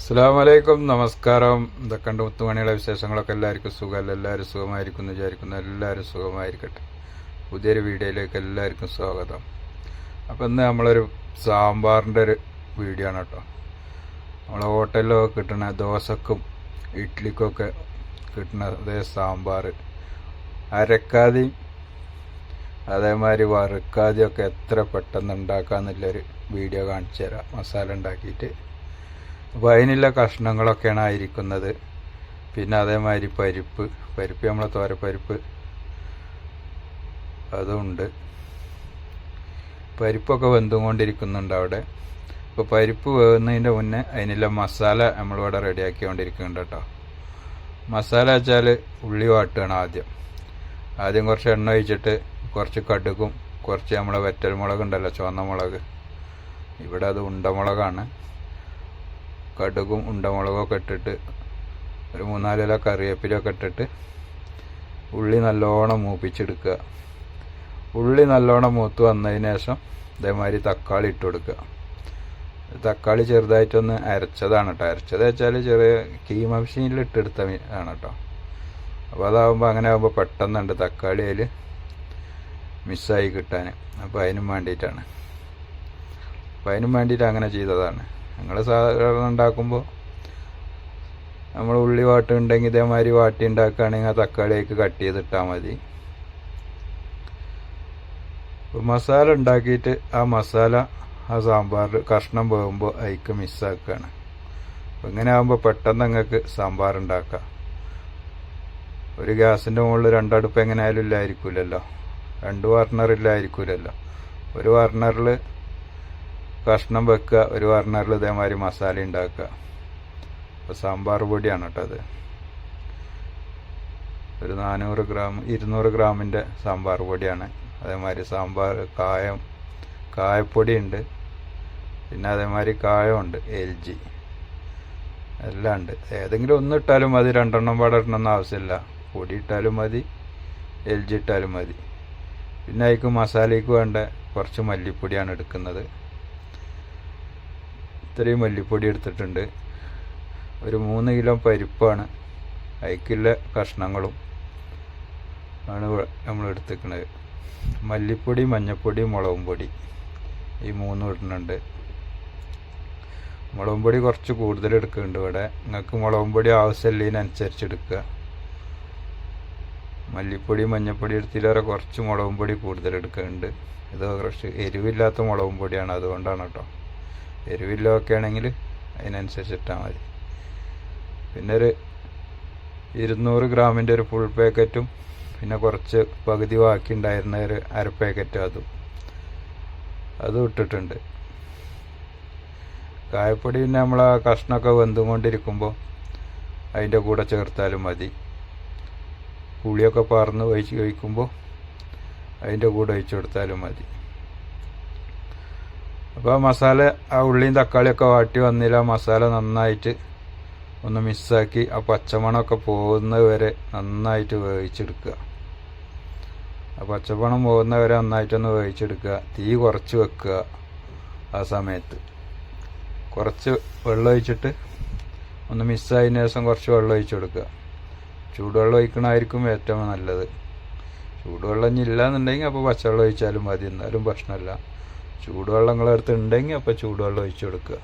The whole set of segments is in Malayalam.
അസ്സലാമലൈക്കും, നമസ്കാരം. എന്തൊക്കെയുണ്ട് മുത്തുമണികളെ വിശേഷങ്ങളൊക്കെ? എല്ലാവർക്കും സുഖമല്ല? എല്ലാവരും സുഖമായിരിക്കുന്നു വിചാരിക്കുന്നു. എല്ലാവരും സുഖമായിരിക്കട്ടെ. പുതിയൊരു വീഡിയോയിലേക്ക് എല്ലാവർക്കും സ്വാഗതം. അപ്പോൾ ഇന്ന് നമ്മളൊരു സാമ്പാറിൻ്റെ ഒരു വീഡിയോ ആണ് കേട്ടോ. നമ്മളെ ഹോട്ടലിലൊക്കെ കിട്ടുന്ന ദോശക്കും ഇഡ്ഡലിക്കൊക്കെ കിട്ടുന്ന അതേ സാമ്പാർ അരക്കാതെയും അതേമാതിരി വറുക്കാതെയൊക്കെ എത്ര പെട്ടെന്ന് ഉണ്ടാക്കാമെന്നുള്ളൊരു വീഡിയോ കാണിച്ചു തരാം. മസാല ഉണ്ടാക്കിയിട്ട് അപ്പോൾ അതിനുള്ള കഷ്ണങ്ങളൊക്കെയാണ് ആയിരിക്കുന്നത്. പിന്നെ അതേമാതിരി പരിപ്പ് നമ്മളെ തോരപ്പരിപ്പ് അതുണ്ട്. പരിപ്പൊക്കെ വെന്തുകൊണ്ടിരിക്കുന്നുണ്ട് അവിടെ. അപ്പോൾ പരിപ്പ് വേകുന്നതിൻ്റെ മുന്നേ അതിനുള്ള മസാല നമ്മളിവിടെ റെഡിയാക്കിക്കൊണ്ടിരിക്കുന്നുണ്ട് കേട്ടോ. മസാല വെച്ചാൽ ഉള്ളി വാട്ടുകയാണ് ആദ്യം കുറച്ച് എണ്ണ ഒഴിച്ചിട്ട് കുറച്ച് കടുകും കുറച്ച് നമ്മളെ വെറ്റൽ മുളക് ഉണ്ടല്ലോ, ചുവന്ന മുളക്, ഇവിടെ അത് ഉണ്ടമുളകാണ്. കടുകും ഉണ്ടമുളകൊക്കെ ഇട്ടിട്ട് ഒരു 3-4 ഇല കറിവേപ്പിലൊക്കെ ഇട്ടിട്ട് ഉള്ളി നല്ലോണം മൂപ്പിച്ചെടുക്കുക. ഉള്ളി നല്ലോണം മൂത്ത് വന്നതിന് ശേഷം ഇതേമാതിരി തക്കാളി ഇട്ട് കൊടുക്കുക. തക്കാളി ചെറുതായിട്ടൊന്ന് അരച്ചതാണ് കേട്ടോ. അരച്ചത് വെച്ചാൽ ചെറിയ കീമ മെഷീനിൽ ഇട്ടെടുത്താണ് കേട്ടോ. അപ്പോൾ അതാകുമ്പോൾ അങ്ങനെ ആകുമ്പോൾ പെട്ടെന്നുണ്ട് തക്കാളി അതിൽ മിസ്സായി കിട്ടാൻ. അപ്പോൾ അതിനും വേണ്ടിയിട്ട് അങ്ങനെ ചെയ്തതാണ്. ഞങ്ങൾ സാധാരണ ഉണ്ടാക്കുമ്പോൾ നമ്മൾ ഉള്ളി വാട്ടുണ്ടെങ്കിൽ ഇതേമാതിരി വാട്ടി ഉണ്ടാക്കുകയാണെങ്കിൽ ആ തക്കാളിയൊക്കെ കട്ട് ചെയ്തിട്ടാൽ മതി. അപ്പോൾ മസാല ഉണ്ടാക്കിയിട്ട് ആ സാമ്പാറിൽ കഷ്ണം പോകുമ്പോൾ അതിക്ക് മിസ്സാക്കുകയാണ്. അപ്പോൾ ഇങ്ങനെ ആകുമ്പോൾ പെട്ടെന്ന് നിങ്ങൾക്ക് സാമ്പാർ ഉണ്ടാക്കാം. ഒരു ഗ്യാസിൻ്റെ മുകളിൽ 2 അടുപ്പ് എങ്ങനെയായാലും ഇല്ലായിരിക്കില്ലല്ലോ, 2 ബർണറില്ലായിരിക്കില്ലല്ലോ. ഒരു ബർണറിൽ കഷ്ണം വെക്കുക, ഒരു ബർണറിൽ ഇതേമാതിരി മസാല ഉണ്ടാക്കുക. അപ്പോൾ സാമ്പാർ പൊടിയാണ് കേട്ടോ അത്. ഒരു 200 ഗ്രാമിൻ്റെ സാമ്പാർ പൊടിയാണ്. അതേമാതിരി കായപ്പൊടി ഉണ്ട്. പിന്നെ അതേമാതിരി കായമുണ്ട്, LG എല്ലാം ഉണ്ട്. ഏതെങ്കിലും ഒന്ന് ഇട്ടാലും മതി, 2 എണ്ണം പാടെ ഇടണമെന്ന് ആവശ്യമില്ല. പൊടി ഇട്ടാലും മതി, LG ഇട്ടാലും മതി. പിന്നെ അതിക്ക് മസാലയ്ക്ക് വേണ്ട കുറച്ച് മല്ലിപ്പൊടിയാണ് എടുക്കുന്നത്. ഇത്രയും മല്ലിപ്പൊടി എടുത്തിട്ടുണ്ട്. ഒരു 3 കിലോ പരിപ്പാണ്, അതിക്കുള്ള കഷ്ണങ്ങളും ആണ് നമ്മൾ എടുത്തിരിക്കുന്നത്. മല്ലിപ്പൊടി, മഞ്ഞൾപ്പൊടി, മുളകും പൊടി, ഈ 3 ഇടുന്നുണ്ട്. മുളകും പൊടി കുറച്ച് കൂടുതൽ എടുക്കുന്നുണ്ട് ഇവിടെ. നിങ്ങൾക്ക് മുളകും പൊടി ആവശ്യമില്ലതിനനുസരിച്ച് എടുക്കുക. മല്ലിപ്പൊടി മഞ്ഞൾപ്പൊടി എടുത്തില്ലേറെ കുറച്ച് മുളകും പൊടി കൂടുതൽ എടുക്കുന്നുണ്ട്. ഇത് കുറച്ച് എരിവില്ലാത്ത മുളകും പൊടിയാണ്, അതുകൊണ്ടാണ് കേട്ടോ. എരിവില്ലൊക്കെ ആണെങ്കിൽ അതിനനുസരിച്ച് ഇട്ടാൽ മതി. പിന്നെ ഒരു 200 ഗ്രാമിൻ്റെ ഒരു ഫുൾ പാക്കറ്റും പിന്നെ കുറച്ച് പകുതി ബാക്കി ഉണ്ടായിരുന്ന ഒരു അര പാക്കറ്റ് അതും ഇട്ടിട്ടുണ്ട്. കായപ്പൊടി പിന്നെ നമ്മൾ ആ കഷ്ണമൊക്കെ വെന്തുകൊണ്ടിരിക്കുമ്പോൾ അതിൻ്റെ കൂടെ ചേർത്താലും മതി. പുളിയൊക്കെ പറന്ന് ഒഴിക്കുമ്പോൾ അതിൻ്റെ കൂടെ ഒഴിച്ചു കൊടുത്താലും മതി. അപ്പോൾ ആ മസാല, ആ ഉള്ളിയും തക്കാളിയൊക്കെ വാട്ടി വന്നില്ല, മസാല നന്നായിട്ട് ഒന്ന് മിക്സാക്കി ആ പച്ചമണമൊക്കെ പോകുന്നത് വരെ നന്നായിട്ട് വേവിച്ചെടുക്കുക. ആ പച്ചമണം പോകുന്നത് വരെ നന്നായിട്ടൊന്ന് വേവിച്ചെടുക്കുക. തീ കുറച്ച് വെക്കുക. ആ സമയത്ത് കുറച്ച് വെള്ളം ഒഴിച്ചിട്ട് ഒന്ന് മിക്സായതിന് ശേഷം കുറച്ച് വെള്ളം ഒഴിച്ച് കൊടുക്കുക. ചൂടുവെള്ളം ഒഴിക്കണമായിരിക്കും ഏറ്റവും നല്ലത്. ചൂടുവെള്ളം ഇനി ഇല്ലയെന്നുണ്ടെങ്കിൽ അപ്പോൾ പച്ചവെള്ളം ഒഴിച്ചാലും മതി, എന്നാലും പ്രശ്നമില്ല. ചൂടുവെള്ളം നിങ്ങളടുത്ത് ഉണ്ടെങ്കിൽ അപ്പോൾ ചൂടുവെള്ളം ഒഴിച്ചു കൊടുക്കുക.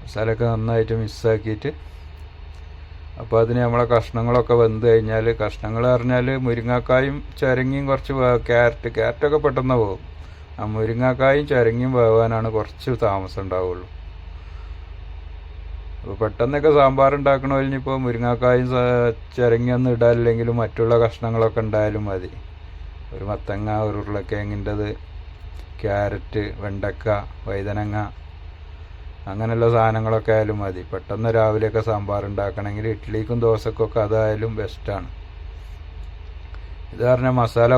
മസാലയൊക്കെ നന്നായിട്ട് മിക്സാക്കിയിട്ട് അപ്പോൾ അതിന് നമ്മളെ കഷ്ണങ്ങളൊക്കെ വെന്ത് കഴിഞ്ഞാൽ, കഷ്ണങ്ങൾ പറഞ്ഞാൽ മുരിങ്ങാക്കായും ചരങ്ങിയും കുറച്ച് ക്യാരറ്റൊക്കെ പെട്ടെന്ന് പോകും. ആ മുരിങ്ങാക്കായും ചരങ്ങിയും വേവാനാണ് കുറച്ച് താമസം ഉണ്ടാവുള്ളൂ. അപ്പോൾ പെട്ടെന്നൊക്കെ സാമ്പാർ ഉണ്ടാക്കണമെങ്കിൽ ഇപ്പോൾ മുരിങ്ങാക്കായും ചിരങ്ങിയൊന്നും ഇടാനില്ലെങ്കിലും മറ്റുള്ള കഷ്ണങ്ങളൊക്കെ ഉണ്ടായാലും മതി. ഒരു മത്തങ്ങ, ഒരു ഉരുളക്കിഴങ്ങിൻ്റെത്, ക്യാരറ്റ്, വെണ്ടക്ക, വഴുതനങ്ങ, അങ്ങനെയുള്ള സാധനങ്ങളൊക്കെ ആയാലും മതി. പെട്ടെന്ന് രാവിലെയൊക്കെ സാമ്പാർ ഉണ്ടാക്കണമെങ്കിൽ ഇഡ്ഡലിക്കും ദോശക്കൊക്കെ അതായാലും ബെസ്റ്റാണ്. ഇത് പറഞ്ഞാൽ മസാല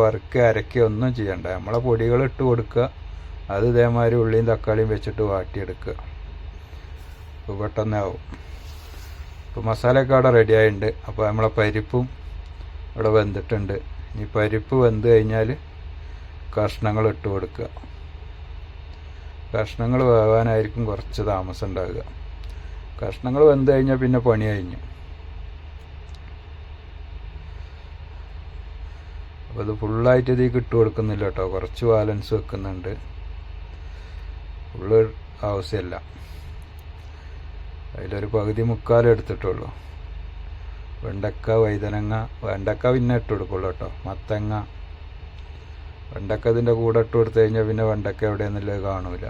വറുക്കുക അരക്കുക ഒന്നും ചെയ്യണ്ട. നമ്മളെ പൊടികൾ ഇട്ട് കൊടുക്കുക. അത് ഇതേമാതിരി ഉള്ളിയും തക്കാളിയും വെച്ചിട്ട് വാട്ടിയെടുക്കുക. അപ്പോൾ പെട്ടെന്നാവും. ഇപ്പോൾ മസാലയൊക്കെ അവിടെ റെഡി ആയിട്ടുണ്ട്. അപ്പോൾ നമ്മളെ പരിപ്പും ഇവിടെ വെന്തിട്ടുണ്ട്. ഇനി പരിപ്പ് വെന്ത് കഴിഞ്ഞാൽ കഷ്ണങ്ങൾ ഇട്ട് കൊടുക്കുക. കഷ്ണങ്ങൾ വേവാനായിരിക്കും കുറച്ച് താമസം ഉണ്ടാവുക. കഷ്ണങ്ങൾ വെന്ത് കഴിഞ്ഞാൽ പിന്നെ പണി കഴിഞ്ഞു. അപ്പോൾ ഇത് ഫുള്ളായിട്ട് ഇതിലേക്ക് ഇട്ട് കൊടുക്കുന്നില്ല കേട്ടോ, കുറച്ച് ബാലൻസ് വെക്കുന്നുണ്ട്. ഫുള്ള് ആവശ്യമില്ല. അതിലൊരു പകുതി മുക്കാലും എടുത്തിട്ടുള്ളൂ. വെണ്ടക്ക, വഴുതനങ്ങ, വെണ്ടക്ക പിന്നെ ഇട്ട് കൊടുക്കുള്ളൂ കേട്ടോ. മത്തങ്ങ, വെണ്ടക്ക ഇതിൻ്റെ കൂടെ ഇട്ട് കൊടുത്തു കഴിഞ്ഞാൽ പിന്നെ വെണ്ടക്ക എവിടെയെന്നുള്ളത് കാണൂല.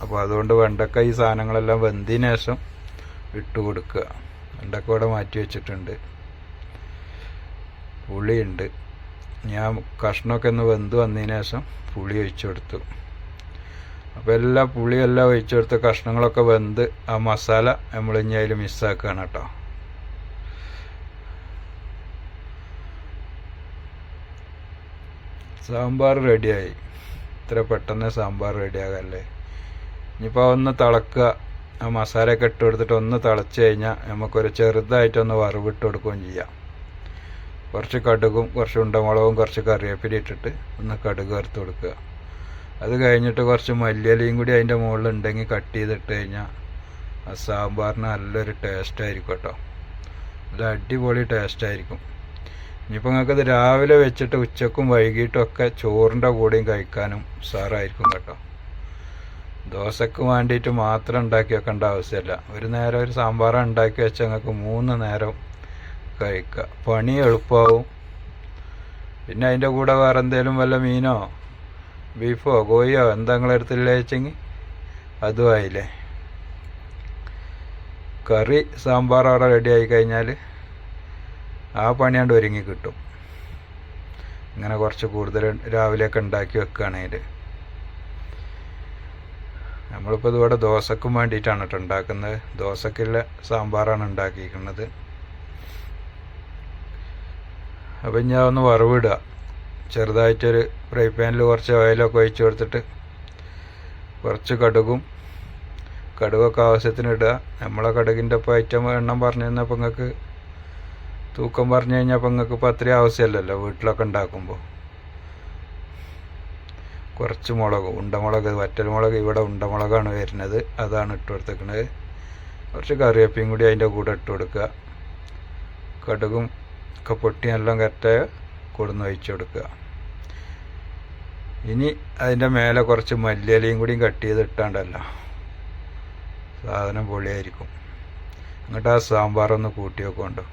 അപ്പോൾ അതുകൊണ്ട് വെണ്ടക്ക ഈ സാധനങ്ങളെല്ലാം വെന്തതിന് ശേഷം ഇട്ട് കൊടുക്കുക. വെണ്ടക്ക ഇവിടെ മാറ്റി വെച്ചിട്ടുണ്ട്. പുളിയുണ്ട്. ഞാൻ കഷ്ണമൊക്കെ ഒന്ന് വെന്ത് വന്നതിന് ശേഷം പുളി ഒഴിച്ചു കൊടുത്തു. അപ്പോൾ എല്ലാ പുളിയെല്ലാം ഒഴിച്ചു കൊടുത്ത് കഷ്ണങ്ങളൊക്കെ വെന്ത് ആ മസാല നമ്മൾ ഇനി അതിൽ മിക്സാക്കുകയാണ് കേട്ടോ. സാമ്പാർ റെഡിയായി. ഇത്ര പെട്ടെന്ന് സാമ്പാർ റെഡിയാകല്ലേ. ഇനിയിപ്പോൾ ഒന്ന് തിളക്കുക. ആ മസാലയൊക്കെ ഇട്ട് കൊടുത്തിട്ട് ഒന്ന് തിളച്ച് കഴിഞ്ഞാൽ നമുക്കൊരു ചെറുതായിട്ടൊന്ന് വറവിട്ട് കൊടുക്കുകയും ചെയ്യാം. കുറച്ച് കടുകും കുറച്ച് ഉണ്ടമുളകും കുറച്ച് കറിവേപ്പില ഇട്ടിട്ട് ഒന്ന് കടുക് വറുത്ത് കൊടുക്കുക. അത് കഴിഞ്ഞിട്ട് കുറച്ച് മല്ലിയിലയും കൂടി അതിൻ്റെ മുകളിൽ ഉണ്ടെങ്കിൽ കട്ട് ചെയ്തിട്ട് കഴിഞ്ഞാൽ ആ സാമ്പാറിന് നല്ലൊരു ടേസ്റ്റായിരിക്കും കേട്ടോ. നല്ല അടിപൊളി ടേസ്റ്റായിരിക്കും. ഇനിയിപ്പോൾ നിങ്ങൾക്കത് രാവിലെ വെച്ചിട്ട് ഉച്ചക്കും വൈകിട്ടും ഒക്കെ ചോറിൻ്റെ കൂടെയും കഴിക്കാനും സാറായിരിക്കും കേട്ടോ. ദോശക്ക് വേണ്ടിയിട്ട് മാത്രം ഉണ്ടാക്കി വെക്കേണ്ട ആവശ്യമില്ല. ഒരു നേരം ഒരു സാമ്പാർ ഉണ്ടാക്കി വെച്ചാൽ നിങ്ങൾക്ക് 3 നേരം കഴിക്കുക. പണി എളുപ്പമാവും. പിന്നെ അതിൻ്റെ കൂടെ വേറെ എന്തെങ്കിലും വല്ല മീനോ ബീഫോ കോഴിയോ എന്താ നിങ്ങളെടുത്തില്ല വെച്ചെങ്കിൽ അതും ആയില്ലേ. കറി സാമ്പാർ അവിടെ റെഡി ആയി കഴിഞ്ഞാൽ ആ പണിയാണ്ട് ഒരുങ്ങി കിട്ടും. ഇങ്ങനെ കുറച്ച് കൂടുതൽ രാവിലെയൊക്കെ ഉണ്ടാക്കി വെക്കുകയാണെങ്കിൽ. നമ്മളിപ്പോൾ ഇതിവിടെ ദോശക്കും വേണ്ടിയിട്ടാണ് കേട്ടോ ഉണ്ടാക്കുന്നത്. ദോശക്കുള്ള സാമ്പാറാണ് ഉണ്ടാക്കിയിരിക്കുന്നത്. അപ്പം ഞാൻ ഒന്ന് വറവിടുക. ചെറുതായിട്ടൊരു ഫ്രൈ പാനിൽ കുറച്ച് ഓയിലൊക്കെ ഒഴിച്ച് കൊടുത്തിട്ട് കുറച്ച് കടുകൊക്കെ ആവശ്യത്തിന് ഇടുക. നമ്മളെ കടുകിൻ്റെ ഇപ്പോൾ ഐറ്റം എണ്ണം പറഞ്ഞു തന്നപ്പോൾ നിങ്ങൾക്ക് തൂക്കം പറഞ്ഞു കഴിഞ്ഞപ്പോൾ നിങ്ങൾക്ക് ഇപ്പോൾ അത്രയും ആവശ്യമല്ലല്ലോ വീട്ടിലൊക്കെ ഉണ്ടാക്കുമ്പോൾ. കുറച്ച് ഉണ്ടമുളക്, വറ്റൽമുളക് ഇവിടെ ഉണ്ടമുളകാണ് വരുന്നത്, അതാണ് ഇട്ട് കൊടുത്തേക്കുന്നത്. കുറച്ച് കറിവേപ്പിയും കൂടി അതിൻ്റെ കൂടെ ഇട്ട് കൊടുക്കുക. കടുകും ഒക്കെ പൊട്ടി എല്ലാം കറക്റ്റായ കൊടുന്ന് ഒഴിച്ച് കൊടുക്കുക. ഇനി അതിൻ്റെ മേലെ കുറച്ച് മല്ലിയിലയും കൂടിയും കട്ട് ചെയ്ത് ഇട്ടാണ്ടല്ലോ സാധനം പൊളിയായിരിക്കും. എന്നിട്ട് ആ സാമ്പാറൊന്ന് കൂട്ടി വെക്കുന്നുണ്ടോ.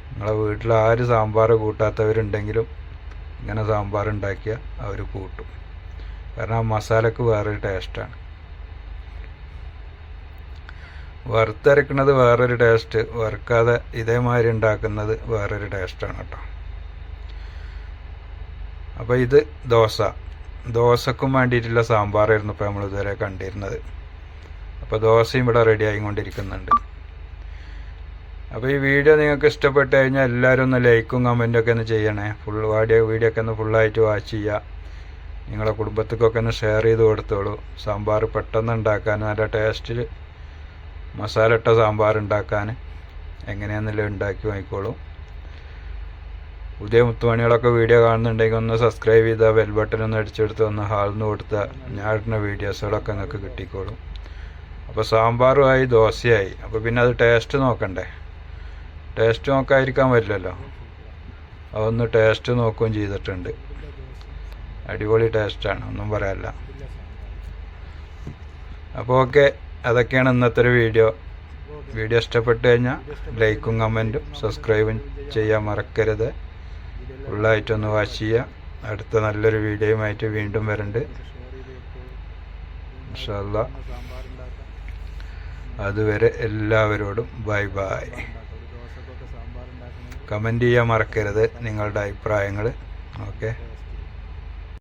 നിങ്ങളെ വീട്ടിൽ ആര് സാമ്പാർ കൂട്ടാത്തവരുണ്ടെങ്കിലും ഇങ്ങനെ സാമ്പാർ ഉണ്ടാക്കിയാൽ അവർ കൂട്ടും. കാരണം ആ മസാലക്ക് വേറൊരു ടേസ്റ്റാണ്. വറുത്തരക്കുന്നത് വേറൊരു ടേസ്റ്റ്, വറുക്കാതെ ഇതേമാതിരി ഉണ്ടാക്കുന്നത് വേറൊരു ടേസ്റ്റാണ് കേട്ടോ. അപ്പോൾ ഇത് ദോശക്കും വേണ്ടിയിട്ടുള്ള സാമ്പാറായിരുന്നു ഇപ്പോൾ നമ്മൾ ഇതുവരെ കണ്ടിരുന്നത്. അപ്പോൾ ദോശയും ഇവിടെ റെഡി ആയിക്കൊണ്ടിരിക്കുന്നുണ്ട്. അപ്പോൾ ഈ വീഡിയോ നിങ്ങൾക്ക് ഇഷ്ടപ്പെട്ട് കഴിഞ്ഞാൽ എല്ലാവരും ഒന്ന് ലൈക്കും കമൻറ്റൊക്കെ ഒന്ന് ചെയ്യണേ. വീഡിയോ ഒക്കെ ഒന്ന് ഫുള്ളായിട്ട് വാച്ച് ചെയ്യുക. നിങ്ങളെ കുടുംബത്തിക്കൊക്കെ ഒന്ന് ഷെയർ ചെയ്ത് കൊടുത്തോളൂ. സാമ്പാർ പെട്ടെന്ന് ഉണ്ടാക്കാൻ, നല്ല ടേസ്റ്റിൽ മസാല ഇട്ട സാമ്പാർ ഉണ്ടാക്കാൻ എങ്ങനെയാണെന്നുള്ളത് ഉണ്ടാക്കി വാങ്ങിക്കോളൂ. പുതിയ മുത്തുമണികളൊക്കെ വീഡിയോ കാണുന്നുണ്ടെങ്കിൽ ഒന്ന് സബ്സ്ക്രൈബ് ചെയ്താൽ ബെൽ ബട്ടൺ ഒന്ന് അടിച്ചെടുത്ത് ഒന്ന് ഹാൾന്ന് കൊടുത്താൽ ഞാൻ ഇടുന്ന വീഡിയോസുകളൊക്കെ നിങ്ങൾക്ക് കിട്ടിക്കോളും. അപ്പോൾ സാമ്പാറുമായി ദോശയായി. അപ്പോൾ പിന്നെ അത് ടേസ്റ്റ് നോക്കണ്ടേ. ടേസ്റ്റ് നോക്കാതിരിക്കാൻ പറ്റില്ലല്ലോ. അതൊന്ന് ടേസ്റ്റ് നോക്കുകയും ചെയ്തിട്ടുണ്ട്. അടിപൊളി ടേസ്റ്റാണ്, ഒന്നും പറയാനില്ല. അപ്പോൾ ഓക്കെ, അതൊക്കെയാണ് ഇന്നത്തെ ഒരു വീഡിയോ. ഇഷ്ടപ്പെട്ട് കഴിഞ്ഞാൽ ലൈക്കും കമൻറ്റും സബ്സ്ക്രൈബും ചെയ്യാൻ മറക്കരുത്. ഫുള്ളായിട്ടൊന്ന് വാച്ച് ചെയ്യുക. അടുത്ത നല്ലൊരു വീഡിയോയുമായിട്ട് വീണ്ടും വരുന്നുണ്ട് ഇൻഷാ അല്ലാ. അതുവരെ എല്ലാവരോടും ബൈ ബൈ. കമൻറ്റ് ചെയ്യാൻ മറക്കരുത് നിങ്ങളുടെ അഭിപ്രായങ്ങൾ. ഓക്കെ.